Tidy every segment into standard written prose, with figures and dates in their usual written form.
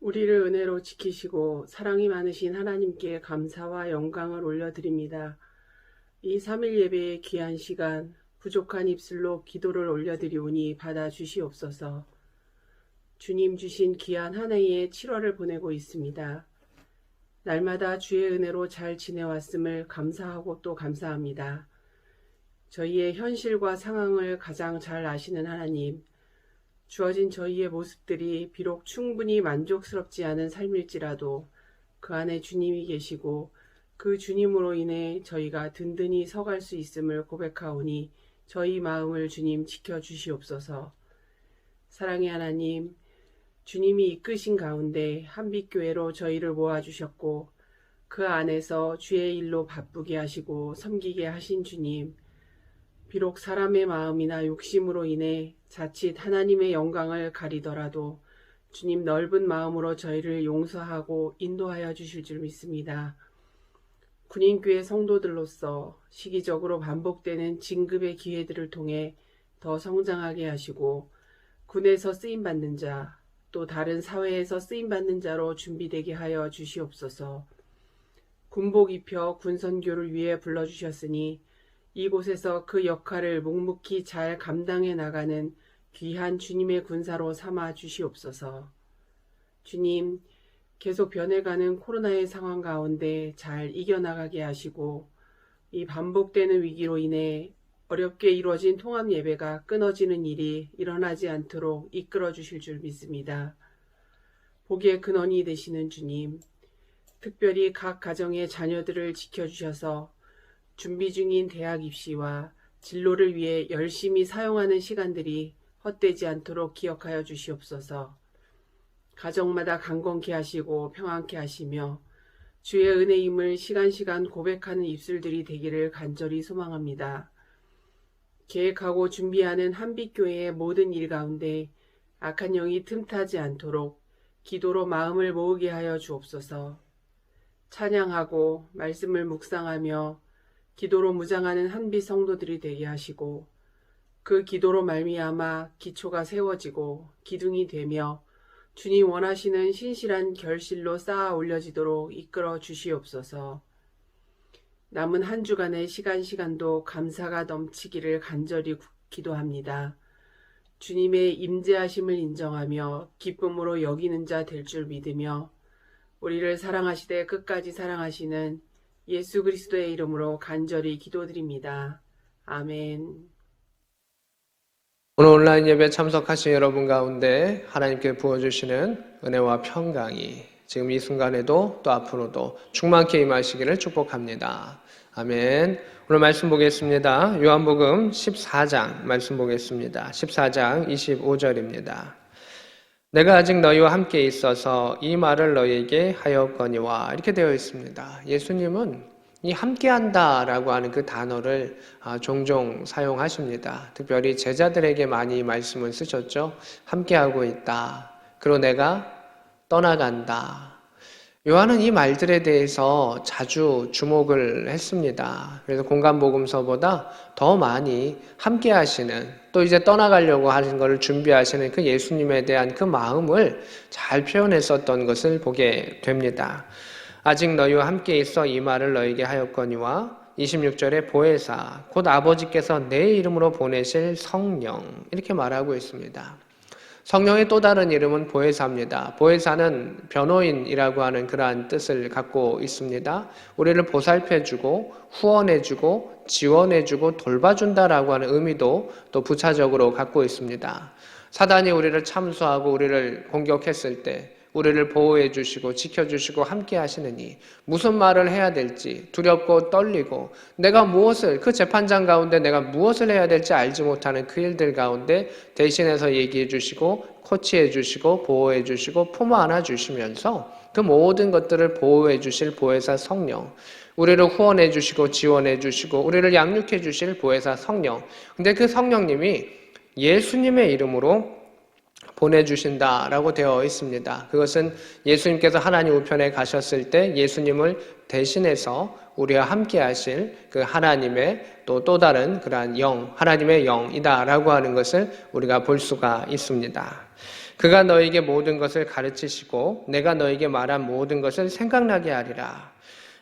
우리를 은혜로 지키시고 사랑이 많으신 하나님께 감사와 영광을 올려드립니다. 이 3일 예배의 귀한 시간, 부족한 입술로 기도를 올려드리오니 받아주시옵소서. 주님 주신 귀한 한 해의 7월을 보내고 있습니다. 날마다 주의 은혜로 잘 지내왔음을 감사하고 또 감사합니다. 저희의 현실과 상황을 가장 잘 아시는 하나님, 주어진 저희의 모습들이 비록 충분히 만족스럽지 않은 삶일지라도 그 안에 주님이 계시고 그 주님으로 인해 저희가 든든히 서갈 수 있음을 고백하오니 저희 마음을 주님 지켜주시옵소서. 사랑의 하나님, 주님이 이끄신 가운데 한빛교회로 저희를 모아주셨고 그 안에서 주의 일로 바쁘게 하시고 섬기게 하신 주님, 비록 사람의 마음이나 욕심으로 인해 자칫 하나님의 영광을 가리더라도 주님 넓은 마음으로 저희를 용서하고 인도하여 주실 줄 믿습니다. 군인교회 성도들로서 시기적으로 반복되는 진급의 기회들을 통해 더 성장하게 하시고 군에서 쓰임받는 자, 또 다른 사회에서 쓰임받는 자로 준비되게 하여 주시옵소서. 군복 입혀 군선교를 위해 불러주셨으니 이곳에서 그 역할을 묵묵히 잘 감당해 나가는 귀한 주님의 군사로 삼아 주시옵소서. 주님, 계속 변해가는 코로나의 상황 가운데 잘 이겨나가게 하시고 이 반복되는 위기로 인해 어렵게 이루어진 통합 예배가 끊어지는 일이 일어나지 않도록 이끌어 주실 줄 믿습니다. 복의 근원이 되시는 주님, 특별히 각 가정의 자녀들을 지켜주셔서 준비 중인 대학 입시와 진로를 위해 열심히 사용하는 시간들이 헛되지 않도록 기억하여 주시옵소서. 가정마다 강건케 하시고 평안케 하시며 주의 은혜임을 시간시간 고백하는 입술들이 되기를 간절히 소망합니다. 계획하고 준비하는 한빛교회의 모든 일 가운데 악한 영이 틈타지 않도록 기도로 마음을 모으게 하여 주옵소서. 찬양하고 말씀을 묵상하며 기도로 무장하는 한빛 성도들이 되게 하시고 그 기도로 말미암아 기초가 세워지고 기둥이 되며 주님 원하시는 신실한 결실로 쌓아 올려지도록 이끌어 주시옵소서. 남은 한 주간의 시간도 감사가 넘치기를 간절히 기도합니다. 주님의 임재하심을 인정하며 기쁨으로 여기는 자 될 줄 믿으며 우리를 사랑하시되 끝까지 사랑하시는 예수 그리스도의 이름으로 간절히 기도드립니다. 아멘. 오늘 온라인 예배 참석하신 여러분 가운데 하나님께 부어주시는 은혜와 평강이 지금 이 순간에도 또 앞으로도 충만케 임하시기를 축복합니다. 아멘. 오늘 말씀 보겠습니다. 요한복음 14장 말씀 보겠습니다. 14장 25절입니다. 내가 아직 너희와 함께 있어서 이 말을 너희에게 하였거니와 이렇게 되어 있습니다. 예수님은 이 함께한다라고 하는 그 단어를 종종 사용하십니다. 특별히 제자들에게 많이 말씀을 쓰셨죠. 함께하고 있다. 그리고 내가 떠나간다. 요한은 이 말들에 대해서 자주 주목을 했습니다. 그래서 공간복음서보다 더 많이 함께하시는, 또 이제 떠나가려고 하는 것을 준비하시는 그 예수님에 대한 그 마음을 잘 표현했었던 것을 보게 됩니다. 아직 너희와 함께 있어 이 말을 너희에게 하였거니와 26절에 보혜사 곧 아버지께서 내 이름으로 보내실 성령 이렇게 말하고 있습니다. 성령의 또 다른 이름은 보혜사입니다. 보혜사는 변호인이라고 하는 그러한 뜻을 갖고 있습니다. 우리를 보살펴주고 후원해주고 지원해주고 돌봐준다라고 하는 의미도 또 부차적으로 갖고 있습니다. 사단이 우리를 참수하고 우리를 공격했을 때 우리를 보호해 주시고 지켜주시고 함께 하시느니 무슨 말을 해야 될지 두렵고 떨리고 내가 무엇을 그 재판장 가운데 내가 무엇을 해야 될지 알지 못하는 그 일들 가운데 대신해서 얘기해 주시고 코치해 주시고 보호해 주시고 품어 안아 주시면서 그 모든 것들을 보호해 주실 보혜사 성령, 우리를 후원해 주시고 지원해 주시고 우리를 양육해 주실 보혜사 성령. 근데 그 성령님이 예수님의 이름으로 보내주신다라고 되어 있습니다. 그것은 예수님께서 하나님 우편에 가셨을 때 예수님을 대신해서 우리와 함께 하실 그 하나님의 또 다른 그러한 영, 하나님의 영이다라고 하는 것을 우리가 볼 수가 있습니다. 그가 너에게 모든 것을 가르치시고 내가 너에게 말한 모든 것을 생각나게 하리라.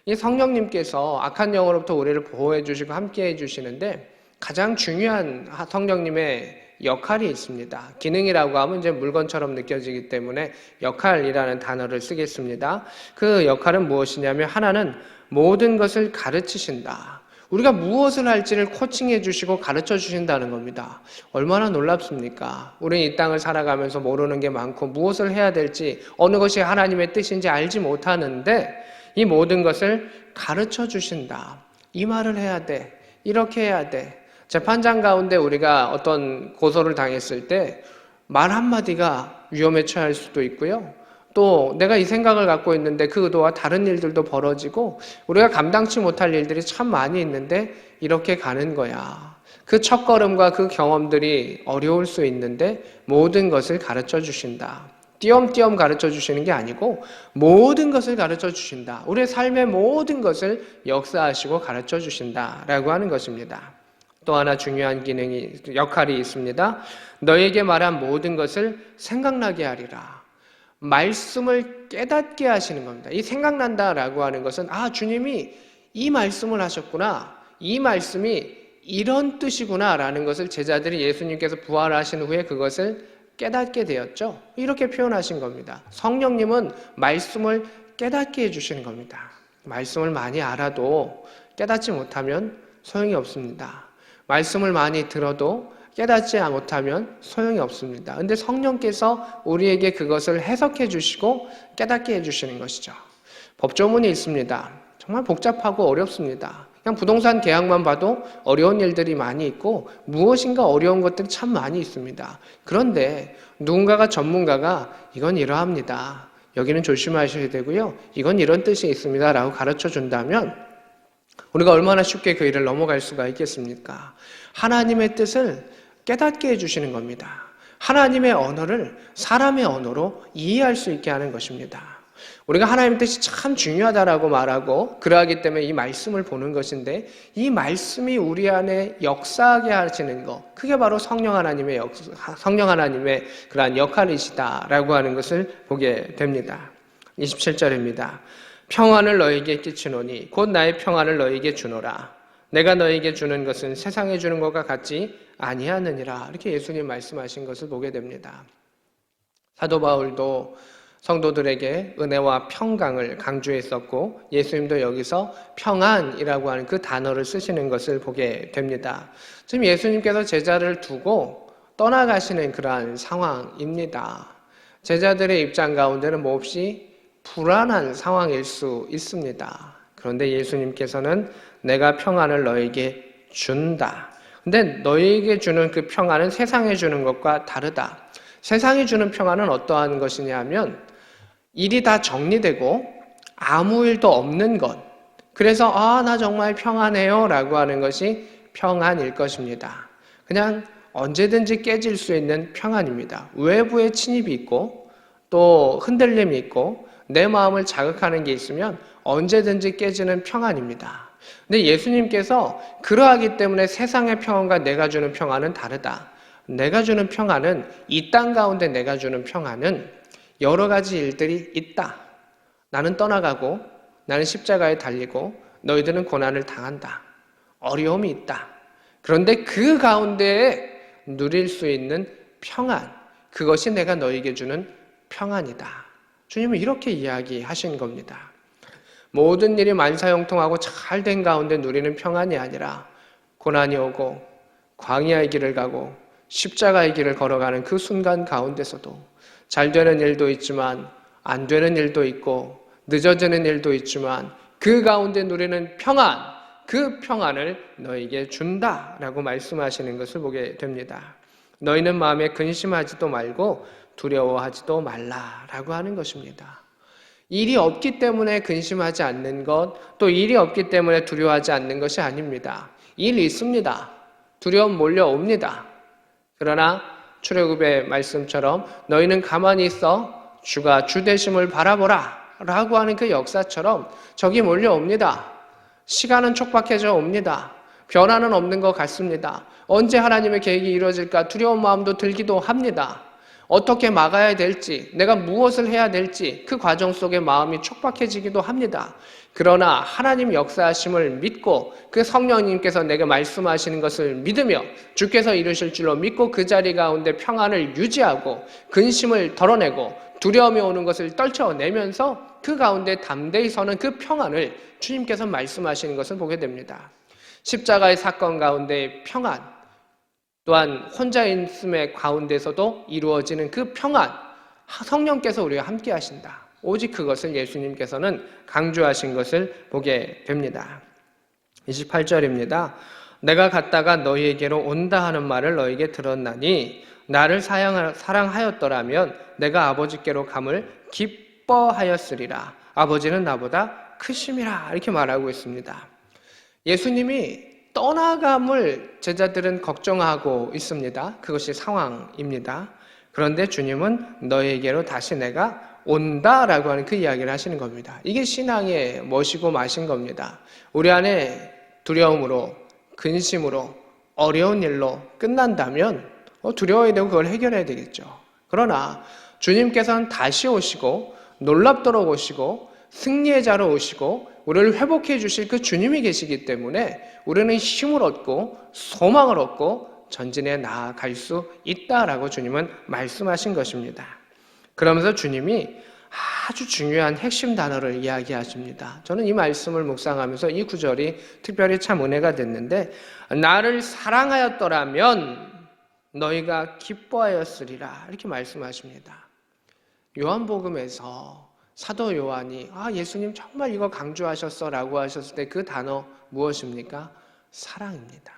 이 성령님께서 악한 영으로부터 우리를 보호해 주시고 함께 해 주시는데 가장 중요한 성령님의 역할이 있습니다. 기능이라고 하면 이제 물건처럼 느껴지기 때문에 역할이라는 단어를 쓰겠습니다. 그 역할은 무엇이냐면 하나는 모든 것을 가르치신다. 우리가 무엇을 할지를 코칭해 주시고 가르쳐 주신다는 겁니다. 얼마나 놀랍습니까? 우리는 이 땅을 살아가면서 모르는 게 많고 무엇을 해야 될지 어느 것이 하나님의 뜻인지 알지 못하는데 이 모든 것을 가르쳐 주신다. 이 말을 해야 돼. 이렇게 해야 돼. 재판장 가운데 우리가 어떤 고소를 당했을 때 말 한마디가 위험에 처할 수도 있고요. 또 내가 이 생각을 갖고 있는데 그 의도와 다른 일들도 벌어지고 우리가 감당치 못할 일들이 참 많이 있는데 이렇게 가는 거야. 그 첫걸음과 그 경험들이 어려울 수 있는데 모든 것을 가르쳐 주신다. 띄엄띄엄 가르쳐 주시는 게 아니고 모든 것을 가르쳐 주신다. 우리의 삶의 모든 것을 역사하시고 가르쳐 주신다라고 하는 것입니다. 또 하나 중요한 역할이 있습니다. 너에게 말한 모든 것을 생각나게 하리라. 말씀을 깨닫게 하시는 겁니다. 이 생각난다라고 하는 것은 주님이 이 말씀을 하셨구나. 이 말씀이 이런 뜻이구나 라는 것을 제자들이 예수님께서 부활하신 후에 그것을 깨닫게 되었죠. 이렇게 표현하신 겁니다. 성령님은 말씀을 깨닫게 해주시는 겁니다. 말씀을 많이 알아도 깨닫지 못하면 소용이 없습니다. 말씀을 많이 들어도 깨닫지 못하면 소용이 없습니다. 그런데 성령께서 우리에게 그것을 해석해 주시고 깨닫게 해주시는 것이죠. 법조문이 있습니다. 정말 복잡하고 어렵습니다. 그냥 부동산 계약만 봐도 어려운 일들이 많이 있고 무엇인가 어려운 것들이 참 많이 있습니다. 그런데 누군가가 전문가가 이건 이러합니다. 여기는 조심하셔야 되고요. 이건 이런 뜻이 있습니다. 라고 가르쳐 준다면 우리가 얼마나 쉽게 그 일을 넘어갈 수가 있겠습니까? 하나님의 뜻을 깨닫게 해주시는 겁니다. 하나님의 언어를 사람의 언어로 이해할 수 있게 하는 것입니다. 우리가 하나님의 뜻이 참 중요하다라고 말하고 그러하기 때문에 이 말씀을 보는 것인데 이 말씀이 우리 안에 역사하게 하시는 것, 그게 바로 성령 하나님의 그러한 역할이시다라고 하는 것을 보게 됩니다. 27절입니다. 평안을 너에게 끼치노니 곧 나의 평안을 너에게 주노라. 내가 너에게 주는 것은 세상에 주는 것과 같지 아니하느니라. 이렇게 예수님 말씀하신 것을 보게 됩니다. 사도 바울도 성도들에게 은혜와 평강을 강조했었고 예수님도 여기서 평안이라고 하는 그 단어를 쓰시는 것을 보게 됩니다. 지금 예수님께서 제자를 두고 떠나가시는 그러한 상황입니다. 제자들의 입장 가운데는 몹시 불안한 상황일 수 있습니다. 그런데 예수님께서는 내가 평안을 너에게 준다. 근데 너에게 주는 그 평안은 세상에 주는 것과 다르다. 세상이 주는 평안은 어떠한 것이냐 하면 일이 다 정리되고 아무 일도 없는 것. 그래서 나 정말 평안해요 라고 하는 것이 평안일 것입니다. 그냥 언제든지 깨질 수 있는 평안입니다. 외부의 침입이 있고 또 흔들림이 있고 내 마음을 자극하는 게 있으면 언제든지 깨지는 평안입니다. 근데 예수님께서 그러하기 때문에 세상의 평안과 내가 주는 평안은 다르다. 내가 주는 평안은 이 땅 가운데 내가 주는 평안은 여러 가지 일들이 있다. 나는 떠나가고 나는 십자가에 달리고 너희들은 고난을 당한다. 어려움이 있다. 그런데 그 가운데에 누릴 수 있는 평안, 그것이 내가 너희에게 주는 평안이다. 주님은 이렇게 이야기하신 겁니다. 모든 일이 만사형통하고 잘 된 가운데 누리는 평안이 아니라 고난이 오고 광야의 길을 가고 십자가의 길을 걸어가는 그 순간 가운데서도 잘 되는 일도 있지만 안 되는 일도 있고 늦어지는 일도 있지만 그 가운데 누리는 평안, 그 평안을 너에게 준다라고 말씀하시는 것을 보게 됩니다. 너희는 마음에 근심하지도 말고 두려워하지도 말라라고 하는 것입니다. 일이 없기 때문에 근심하지 않는 것, 또 일이 없기 때문에 두려워하지 않는 것이 아닙니다. 일이 있습니다. 두려움 몰려옵니다. 그러나 출애굽의 말씀처럼 너희는 가만히 있어 주가 주되심을 바라보라 라고 하는 그 역사처럼 적이 몰려옵니다. 시간은 촉박해져 옵니다. 변화는 없는 것 같습니다. 언제 하나님의 계획이 이루어질까 두려운 마음도 들기도 합니다. 어떻게 막아야 될지, 내가 무엇을 해야 될지 그 과정 속에 마음이 촉박해지기도 합니다. 그러나 하나님 역사하심을 믿고 그 성령님께서 내게 말씀하시는 것을 믿으며 주께서 이루실 줄로 믿고 그 자리 가운데 평안을 유지하고 근심을 덜어내고 두려움이 오는 것을 떨쳐내면서 그 가운데 담대히 서는 그 평안을 주님께서 말씀하시는 것을 보게 됩니다. 십자가의 사건 가운데 평안, 또한 혼자 있음의 가운데서도 이루어지는 그 평안, 성령께서 우리와 함께 하신다. 오직 그것을 예수님께서는 강조하신 것을 보게 됩니다. 28절입니다. 내가 갔다가 너희에게로 온다 하는 말을 너희에게 들었나니 나를 사랑하였더라면 내가 아버지께로 감을 기뻐하였으리라. 아버지는 나보다 크심이라. 이렇게 말하고 있습니다. 예수님이 떠나감을 제자들은 걱정하고 있습니다. 그것이 상황입니다. 그런데 주님은 너희에게로 다시 내가 온다라고 하는 그 이야기를 하시는 겁니다. 이게 신앙의 멋이고 맛인 겁니다. 우리 안에 두려움으로, 근심으로, 어려운 일로 끝난다면 두려워야 되고 그걸 해결해야 되겠죠. 그러나 주님께서는 다시 오시고 놀랍도록 오시고 승리의 자로 오시고 우리를 회복해 주실 그 주님이 계시기 때문에 우리는 힘을 얻고 소망을 얻고 전진해 나아갈 수 있다라고 주님은 말씀하신 것입니다. 그러면서 주님이 아주 중요한 핵심 단어를 이야기하십니다. 저는 이 말씀을 묵상하면서 이 구절이 특별히 참 은혜가 됐는데, 나를 사랑하였더라면 너희가 기뻐하였으리라, 이렇게 말씀하십니다. 요한복음에서 사도 요한이 예수님 정말 이거 강조하셨어 라고 하셨을 때 그 단어 무엇입니까? 사랑입니다.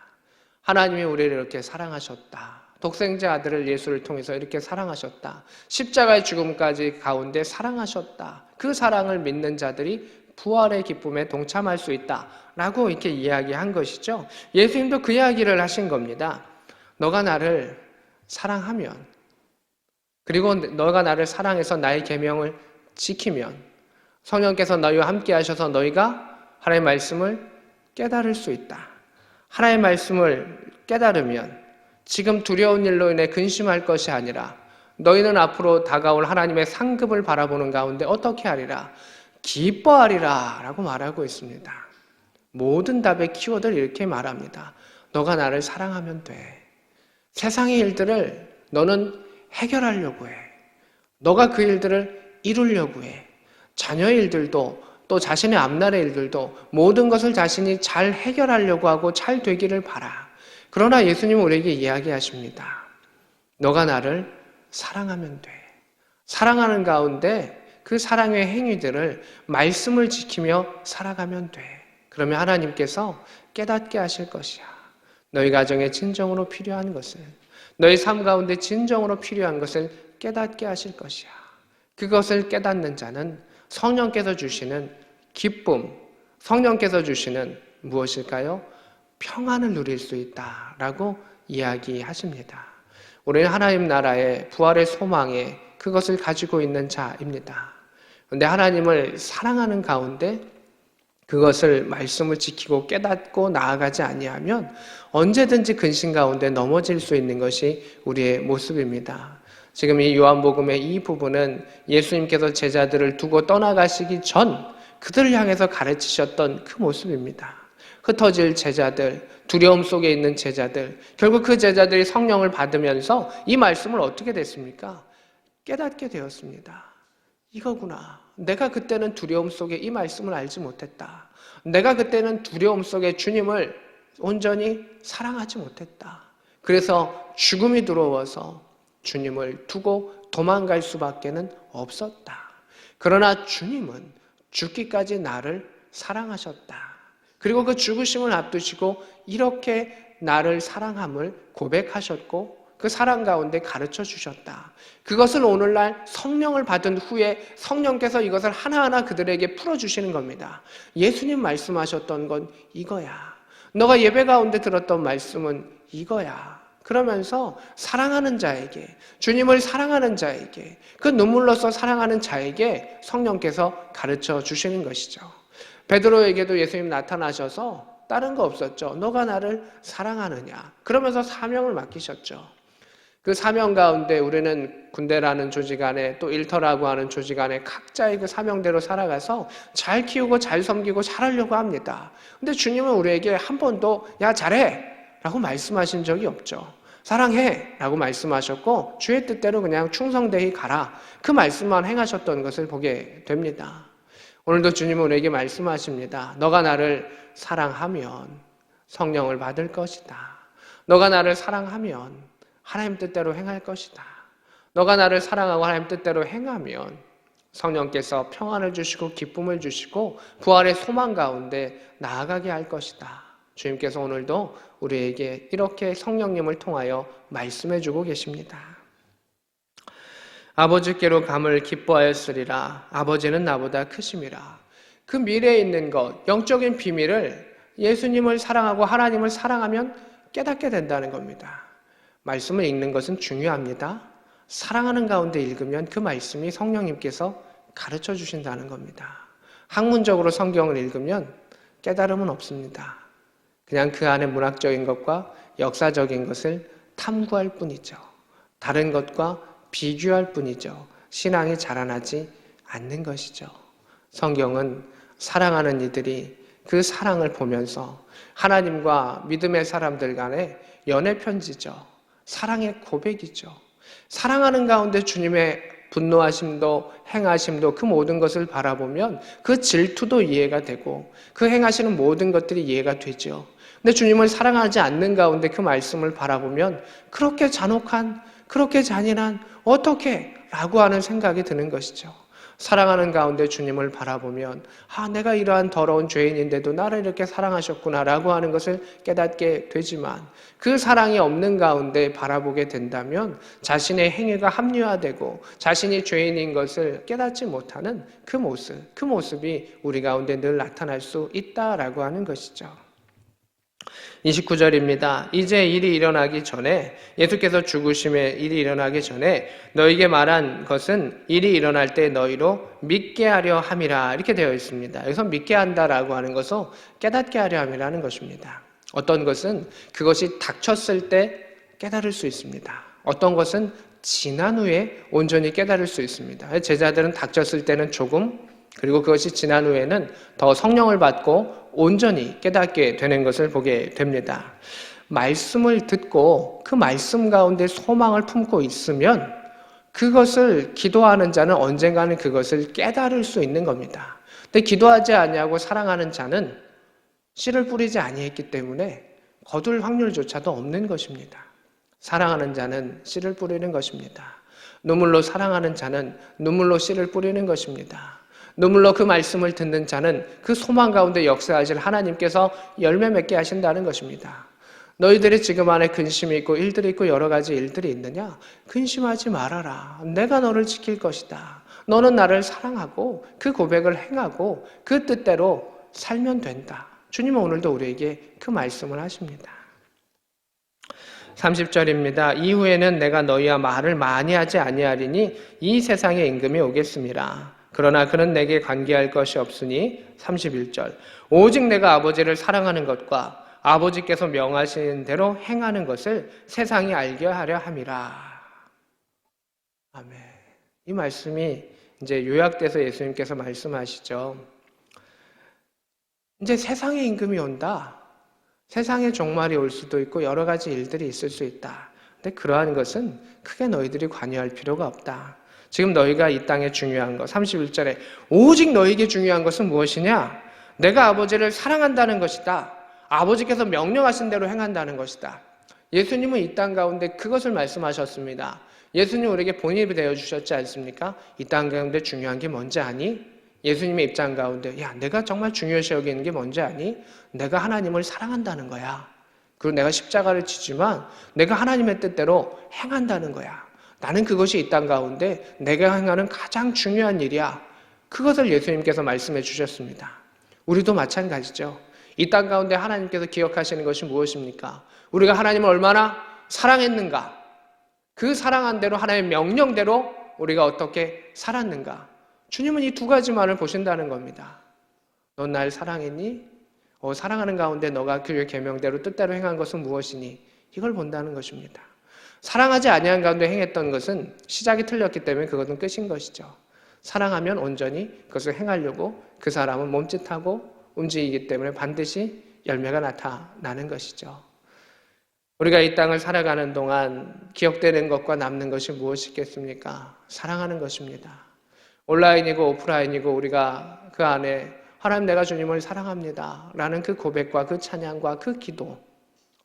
하나님이 우리를 이렇게 사랑하셨다. 독생자 아들을 예수를 통해서 이렇게 사랑하셨다. 십자가의 죽음까지 가운데 사랑하셨다. 그 사랑을 믿는 자들이 부활의 기쁨에 동참할 수 있다 라고 이렇게 이야기한 것이죠. 예수님도 그 이야기를 하신 겁니다. 너가 나를 사랑하면, 그리고 너가 나를 사랑해서 나의 계명을 지키면 성령께서 너희와 함께 하셔서 너희가 하나님의 말씀을 깨달을 수 있다. 하나님의 말씀을 깨달으면 지금 두려운 일로 인해 근심할 것이 아니라 너희는 앞으로 다가올 하나님의 상급을 바라보는 가운데 어떻게 하리라? 기뻐하리라 라고 말하고 있습니다. 모든 답의 키워드를 이렇게 말합니다. 너가 나를 사랑하면 돼. 세상의 일들을 너는 해결하려고 해. 너가 그 일들을 이루려고 해. 자녀의 일들도 또 자신의 앞날의 일들도 모든 것을 자신이 잘 해결하려고 하고 잘 되기를 바라. 그러나 예수님은 우리에게 이야기하십니다. 너가 나를 사랑하면 돼. 사랑하는 가운데 그 사랑의 행위들을 말씀을 지키며 살아가면 돼. 그러면 하나님께서 깨닫게 하실 것이야. 너희 가정에 진정으로 필요한 것을, 너희 삶 가운데 진정으로 필요한 것을 깨닫게 하실 것이야. 그것을 깨닫는 자는 성령께서 주시는 기쁨, 성령께서 주시는 무엇일까요? 평안을 누릴 수 있다라고 이야기하십니다. 우리는 하나님 나라의 부활의 소망에 그것을 가지고 있는 자입니다. 그런데 하나님을 사랑하는 가운데 그것을 말씀을 지키고 깨닫고 나아가지 아니하면 언제든지 근심 가운데 넘어질 수 있는 것이 우리의 모습입니다. 지금 이 요한복음의 이 부분은 예수님께서 제자들을 두고 떠나가시기 전 그들을 향해서 가르치셨던 그 모습입니다. 흩어질 제자들, 두려움 속에 있는 제자들, 결국 그 제자들이 성령을 받으면서 이 말씀을 어떻게 됐습니까? 깨닫게 되었습니다. 이거구나. 내가 그때는 두려움 속에 이 말씀을 알지 못했다. 내가 그때는 두려움 속에 주님을 온전히 사랑하지 못했다. 그래서 죽음이 들어와서 주님을 두고 도망갈 수밖에는 없었다. 그러나 주님은 죽기까지 나를 사랑하셨다. 그리고 그 죽으심을 앞두시고 이렇게 나를 사랑함을 고백하셨고 그 사랑 가운데 가르쳐 주셨다. 그것을 오늘날 성령을 받은 후에 성령께서 이것을 하나하나 그들에게 풀어주시는 겁니다. 예수님 말씀하셨던 건 이거야. 너가 예배 가운데 들었던 말씀은 이거야. 그러면서 사랑하는 자에게, 주님을 사랑하는 자에게, 그 눈물로써 사랑하는 자에게 성령께서 가르쳐 주시는 것이죠. 베드로에게도 예수님 나타나셔서 다른 거 없었죠. 너가 나를 사랑하느냐. 그러면서 사명을 맡기셨죠. 그 사명 가운데 우리는 군대라는 조직 안에 또 일터라고 하는 조직 안에 각자의 그 사명대로 살아가서 잘 키우고 잘 섬기고 잘하려고 합니다. 근데 주님은 우리에게 한 번도 야 잘해 라고 말씀하신 적이 없죠. 사랑해 라고 말씀하셨고 주의 뜻대로 그냥 충성되이 가라, 그 말씀만 행하셨던 것을 보게 됩니다. 오늘도 주님은 우리에게 말씀하십니다. 너가 나를 사랑하면 성령을 받을 것이다. 너가 나를 사랑하면 하나님 뜻대로 행할 것이다. 너가 나를 사랑하고 하나님 뜻대로 행하면 성령께서 평안을 주시고 기쁨을 주시고 부활의 소망 가운데 나아가게 할 것이다. 주님께서 오늘도 우리에게 이렇게 성령님을 통하여 말씀해 주고 계십니다. 아버지께로 감을 기뻐하였으리라. 아버지는 나보다 크심이라. 그 미래에 있는 것, 영적인 비밀을 예수님을 사랑하고 하나님을 사랑하면 깨닫게 된다는 겁니다. 말씀을 읽는 것은 중요합니다. 사랑하는 가운데 읽으면 그 말씀이 성령님께서 가르쳐 주신다는 겁니다. 학문적으로 성경을 읽으면 깨달음은 없습니다. 그냥 그 안에 문학적인 것과 역사적인 것을 탐구할 뿐이죠. 다른 것과 비교할 뿐이죠. 신앙이 자라나지 않는 것이죠. 성경은 사랑하는 이들이 그 사랑을 보면서 하나님과 믿음의 사람들 간의 연애 편지죠. 사랑의 고백이죠. 사랑하는 가운데 주님의 분노하심도 행하심도 그 모든 것을 바라보면 그 질투도 이해가 되고 그 행하시는 모든 것들이 이해가 되죠. 근데 주님을 사랑하지 않는 가운데 그 말씀을 바라보면 그렇게 잔혹한, 그렇게 잔인한, 어떻게? 라고 하는 생각이 드는 것이죠. 사랑하는 가운데 주님을 바라보면 내가 이러한 더러운 죄인인데도 나를 이렇게 사랑하셨구나 라고 하는 것을 깨닫게 되지만 그 사랑이 없는 가운데 바라보게 된다면 자신의 행위가 합리화되고 자신이 죄인인 것을 깨닫지 못하는 그 모습이 우리 가운데 늘 나타날 수 있다라고 하는 것이죠. 29절입니다. 이제 일이 일어나기 전에, 예수께서 죽으심의 일이 일어나기 전에 너에게 말한 것은 일이 일어날 때 너희로 믿게 하려 함이라, 이렇게 되어 있습니다. 여기서 믿게 한다라고 하는 것은 깨닫게 하려 함이라는 것입니다. 어떤 것은 그것이 닥쳤을 때 깨달을 수 있습니다. 어떤 것은 지난 후에 온전히 깨달을 수 있습니다. 제자들은 닥쳤을 때는 조금, 그리고 그것이 지난 후에는 더 성령을 받고 온전히 깨닫게 되는 것을 보게 됩니다. 말씀을 듣고 그 말씀 가운데 소망을 품고 있으면 그것을 기도하는 자는 언젠가는 그것을 깨달을 수 있는 겁니다. 근데 기도하지 아니하고 사랑하는 자는 씨를 뿌리지 아니했기 때문에 거둘 확률조차도 없는 것입니다. 사랑하는 자는 씨를 뿌리는 것입니다. 눈물로 사랑하는 자는 눈물로 씨를 뿌리는 것입니다. 눈물로 그 말씀을 듣는 자는 그 소망 가운데 역사하실 하나님께서 열매 맺게 하신다는 것입니다. 너희들이 지금 안에 근심이 있고 일들이 있고 여러 가지 일들이 있느냐? 근심하지 말아라. 내가 너를 지킬 것이다. 너는 나를 사랑하고 그 고백을 행하고 그 뜻대로 살면 된다. 주님은 오늘도 우리에게 그 말씀을 하십니다. 30절입니다. 이후에는 내가 너희와 말을 많이 하지 아니하리니 이 세상의 임금이 오겠습니다. 그러나 그는 내게 관계할 것이 없으니 31절 오직 내가 아버지를 사랑하는 것과 아버지께서 명하시는 대로 행하는 것을 세상이 알게 하려 함이라. 아멘. 이 말씀이 이제 요약돼서 예수님께서 말씀하시죠. 이제 세상의 임금이 온다. 세상의 종말이 올 수도 있고 여러 가지 일들이 있을 수 있다. 근데 그러한 것은 크게 너희들이 관여할 필요가 없다. 지금 너희가 이 땅에 중요한 것, 31절에 오직 너희에게 중요한 것은 무엇이냐? 내가 아버지를 사랑한다는 것이다. 아버지께서 명령하신 대로 행한다는 것이다. 예수님은 이 땅 가운데 그것을 말씀하셨습니다. 예수님 우리에게 본입이 되어주셨지 않습니까? 이 땅 가운데 중요한 게 뭔지 아니? 예수님의 입장 가운데 내가 정말 중요시 여기는 게 뭔지 아니? 내가 하나님을 사랑한다는 거야. 그리고 내가 십자가를 지지만 내가 하나님의 뜻대로 행한다는 거야. 나는 그것이 이 땅 가운데 내가 행하는 가장 중요한 일이야. 그것을 예수님께서 말씀해 주셨습니다. 우리도 마찬가지죠. 이 땅 가운데 하나님께서 기억하시는 것이 무엇입니까? 우리가 하나님을 얼마나 사랑했는가? 그 사랑한 대로 하나님의 명령대로 우리가 어떻게 살았는가? 주님은 이 두 가지만을 보신다는 겁니다. 넌 날 사랑했니? 사랑하는 가운데 너가 그의 계명대로 뜻대로 행한 것은 무엇이니? 이걸 본다는 것입니다. 사랑하지 아니한 가운데 행했던 것은 시작이 틀렸기 때문에 그것은 끝인 것이죠. 사랑하면 온전히 그것을 행하려고 그 사람은 몸짓하고 움직이기 때문에 반드시 열매가 나타나는 것이죠. 우리가 이 땅을 살아가는 동안 기억되는 것과 남는 것이 무엇이겠습니까? 사랑하는 것입니다. 온라인이고 오프라인이고 우리가 그 안에 하나님 내가 주님을 사랑합니다 라는 그 고백과 그 찬양과 그 기도,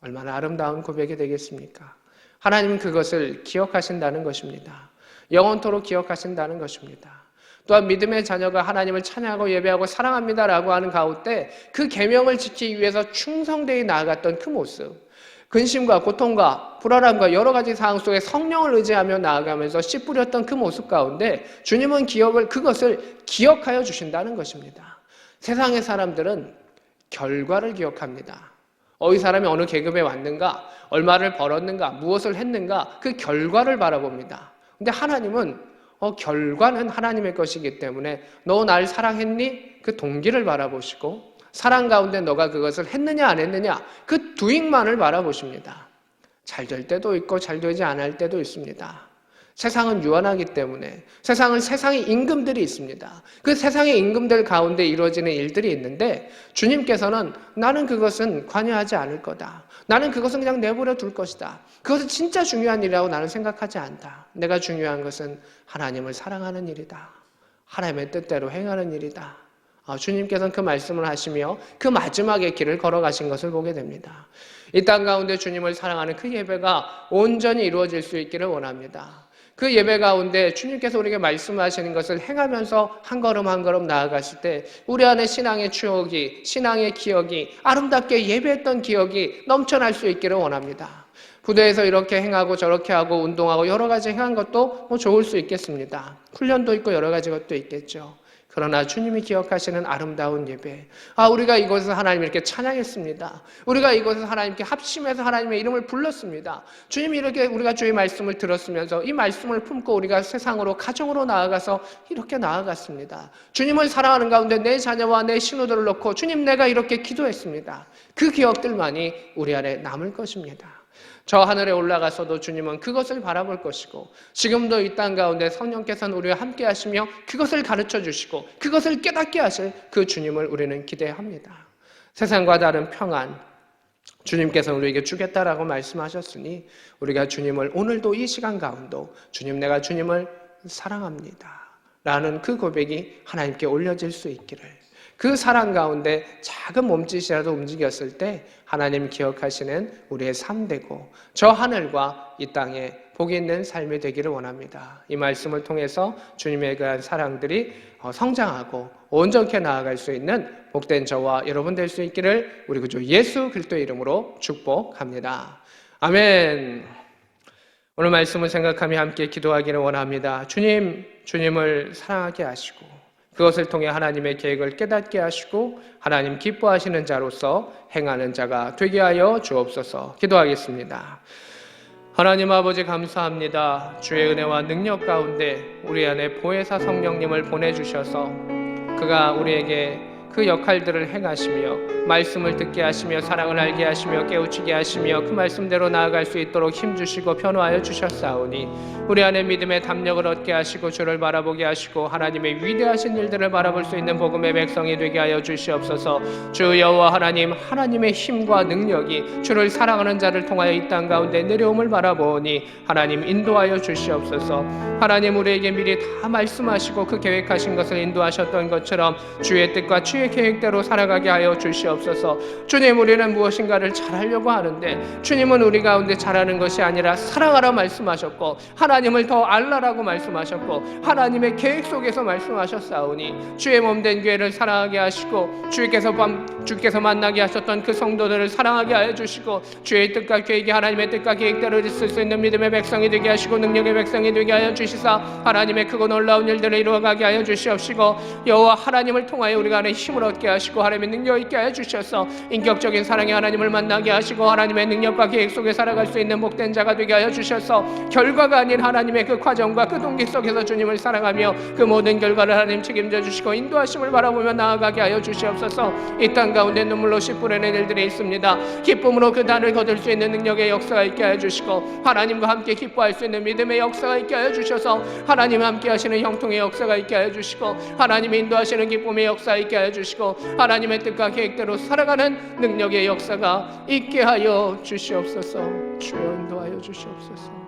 얼마나 아름다운 고백이 되겠습니까? 하나님은 그것을 기억하신다는 것입니다. 영원토록 기억하신다는 것입니다. 또한 믿음의 자녀가 하나님을 찬양하고 예배하고 사랑합니다라고 하는 가운데 그 계명을 지키기 위해서 충성되이 나아갔던 그 모습, 근심과 고통과 불안함과 여러 가지 상황 속에 성령을 의지하며 나아가면서 씨 뿌렸던 그 모습 가운데 주님은 그것을 기억하여 주신다는 것입니다. 세상의 사람들은 결과를 기억합니다. 이 사람이 어느 계급에 왔는가, 얼마를 벌었는가, 무엇을 했는가, 그 결과를 바라봅니다. 근데 하나님은 결과는 하나님의 것이기 때문에 너 날 사랑했니? 그 동기를 바라보시고 사랑 가운데 너가 그것을 했느냐 안 했느냐 그 doing만을 바라보십니다. 잘 될 때도 있고 잘 되지 않을 때도 있습니다. 세상은 유한하기 때문에 세상의 임금들이 있습니다. 그 세상의 임금들 가운데 이루어지는 일들이 있는데 주님께서는 나는 그것은 관여하지 않을 거다. 나는 그것은 그냥 내버려 둘 것이다. 그것은 진짜 중요한 일이라고 나는 생각하지 않다. 내가 중요한 것은 하나님을 사랑하는 일이다. 하나님의 뜻대로 행하는 일이다. 주님께서는 그 말씀을 하시며 그 마지막의 길을 걸어가신 것을 보게 됩니다. 이 땅 가운데 주님을 사랑하는 그 예배가 온전히 이루어질 수 있기를 원합니다. 그 예배 가운데 주님께서 우리에게 말씀하시는 것을 행하면서 한 걸음 한 걸음 나아갔을 때 우리 안에 신앙의 추억이, 신앙의 기억이, 아름답게 예배했던 기억이 넘쳐날 수 있기를 원합니다. 부대에서 이렇게 행하고 저렇게 하고 운동하고 여러 가지 행한 것도 좋을 수 있겠습니다. 훈련도 있고 여러 가지 것도 있겠죠. 그러나 주님이 기억하시는 아름다운 예배, 우리가 이곳에서 하나님 이렇게 찬양했습니다. 우리가 이곳에서 하나님께 합심해서 하나님의 이름을 불렀습니다. 주님이 이렇게 우리가 주의 말씀을 들었으면서 이 말씀을 품고 우리가 세상으로 가정으로 나아가서 이렇게 나아갔습니다. 주님을 사랑하는 가운데 내 자녀와 내 신우들을 놓고 주님 내가 이렇게 기도했습니다. 그 기억들만이 우리 안에 남을 것입니다. 저 하늘에 올라가서도 주님은 그것을 바라볼 것이고 지금도 이 땅 가운데 성령께서는 우리와 함께 하시며 그것을 가르쳐 주시고 그것을 깨닫게 하실 그 주님을 우리는 기대합니다. 세상과 다른 평안 주님께서 우리에게 주겠다라고 말씀하셨으니 우리가 주님을 오늘도 이 시간 가운데 주님 내가 주님을 사랑합니다 라는 그 고백이 하나님께 올려질 수 있기를, 그 사랑 가운데 작은 몸짓이라도 움직였을 때 하나님 기억하시는 우리의 삶되고 저 하늘과 이 땅에 복이 있는 삶이 되기를 원합니다. 이 말씀을 통해서 주님에 대한 사랑들이 성장하고 온전케 나아갈 수 있는 복된 저와 여러분 될 수 있기를 우리 구주 예수 그리스도의 이름으로 축복합니다. 아멘. 오늘 말씀을 생각하며 함께 기도하기를 원합니다. 주님을 사랑하게 하시고 그것을 통해 하나님의 계획을 깨닫게 하시고 하나님 기뻐하시는 자로서 행하는 자가 되게 하여 주옵소서. 기도하겠습니다. 하나님 아버지 감사합니다. 주의 은혜와 능력 가운데 우리 안에 보혜사 성령님을 보내주셔서 그가 우리에게 그 역할들을 행하시며 말씀을 듣게 하시며 사랑을 알게 하시며 깨우치게 하시며 그 말씀대로 나아갈 수 있도록 힘주시고 변호하여 주셨사오니 우리 안에 믿음의 담력을 얻게 하시고 주를 바라보게 하시고 하나님의 위대하신 일들을 바라볼 수 있는 복음의 백성이 되게 하여 주시옵소서. 주 여호와 하나님, 하나님의 힘과 능력이 주를 사랑하는 자를 통하여 이 땅 가운데 내려옴을 바라보니 하나님 인도하여 주시옵소서. 하나님 우리에게 미리 다 말씀하시고 그 계획하신 것을 인도하셨던 것처럼 주의 뜻과 주의 계획대로 살아가게 하여 주시옵소서. 주님, 우리는 무엇인가를 잘하려고 하는데 주님은 우리 가운데 잘하는 것이 아니라 사랑하라 말씀하셨고 하나님을 더 알라라고 말씀하셨고 하나님의 계획 속에서 말씀하셨사오니 주의 몸된 교회를 사랑하게 하시고 주께서 만나게 하셨던 그 성도들을 사랑하게 하여 주시고 주의 뜻과 계획이 하나님의 뜻과 계획대로 있을 수 있는 믿음의 백성이 되게 하시고 능력의 백성이 되게 하여 주시사 하나님의 크고 놀라운 일들을 이루어가게 하여 주시옵시고 여호와 하나님을 통하여 우리가 안에 힘을 얻게 하시고 하나님의 능력 있게 하여 주셔서 인격적인 사랑의 하나님을 만나게 하시고 하나님의 능력과 계획 속에 살아갈 수 있는 복된 자가 되게 하여 주셔서 결과가 아닌 하나님의 그 과정과 그 동기 속에서 주님을 사랑하며 그 모든 결과를 하나님 책임져 주시고 인도하심을 바라보며 나아가게 하여 주시옵소서. 이 땅 가운데 눈물로 씨 뿌리는 일들이 있습니다. 기쁨으로 그 단을 거둘 수 있는 능력의 역사가 있게 하여 주시고 하나님과 함께 기뻐할 수 있는 믿음의 역사가 있게 하여 주셔서 하나님 함께 하시는 형통의 역사가 있게 하여 주시고 하나님이 인도하시는 기쁨의 역사가 있게 하여 주시고 하나님의 뜻과 계획대로 살아가는 능력의 역사가 있게 하여 주시옵소서. 주여 인도하여 주시옵소서.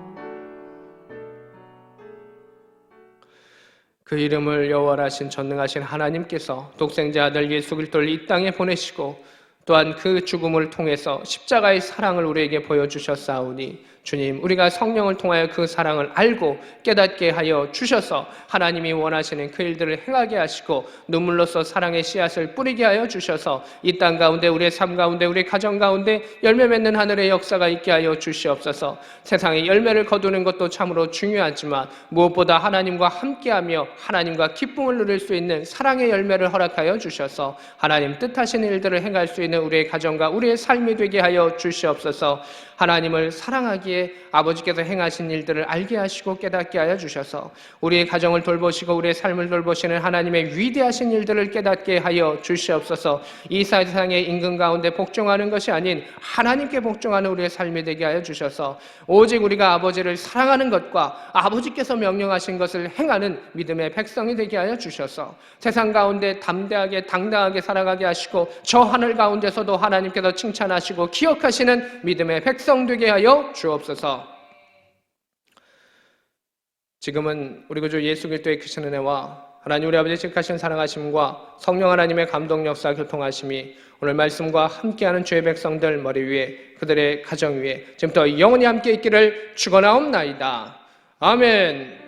그 이름을 여호와라신 전능하신 하나님께서 독생자 아들 예수 그리스도를 이 땅에 보내시고 또한 그 죽음을 통해서 십자가의 사랑을 우리에게 보여주셨사오니 주님, 우리가 성령을 통하여 그 사랑을 알고 깨닫게 하여 주셔서 하나님이 원하시는 그 일들을 행하게 하시고 눈물로써 사랑의 씨앗을 뿌리게 하여 주셔서 이 땅 가운데 우리의 삶 가운데 우리의 가정 가운데 열매 맺는 하늘의 역사가 있게 하여 주시옵소서. 세상에 열매를 거두는 것도 참으로 중요하지만 무엇보다 하나님과 함께하며 하나님과 기쁨을 누릴 수 있는 사랑의 열매를 허락하여 주셔서 하나님 뜻하신 일들을 행할 수 있는 우리의 가정과 우리의 삶이 되게 하여 주시옵소서. 하나님을 사랑하기에 아버지께서 행하신 일들을 알게 하시고 깨닫게 하여 주셔서 우리의 가정을 돌보시고 우리의 삶을 돌보시는 하나님의 위대하신 일들을 깨닫게 하여 주시옵소서. 이 세상의 임금 가운데 복종하는 것이 아닌 하나님께 복종하는 우리의 삶이 되게 하여 주셔서 오직 우리가 아버지를 사랑하는 것과 아버지께서 명령하신 것을 행하는 믿음의 백성이 되게 하여 주셔서 세상 가운데 담대하게 당당하게 살아가게 하시고 저 하늘 가운데서도 하나님께서 칭찬하시고 기억하시는 믿음의 백성 되게 하여 주옵소서. 지금은 우리 구주 예수 그리스도의 크신 은혜와 하나님 우리 아버지의 지극하신 사랑하심과 성령 하나님의 감동 역사 교통하심이 오늘 말씀과 함께하는 주의 백성들 머리 위에 그들의 가정 위에 지금부터 영원히 함께 있기를 축원하옵나이다. 아멘.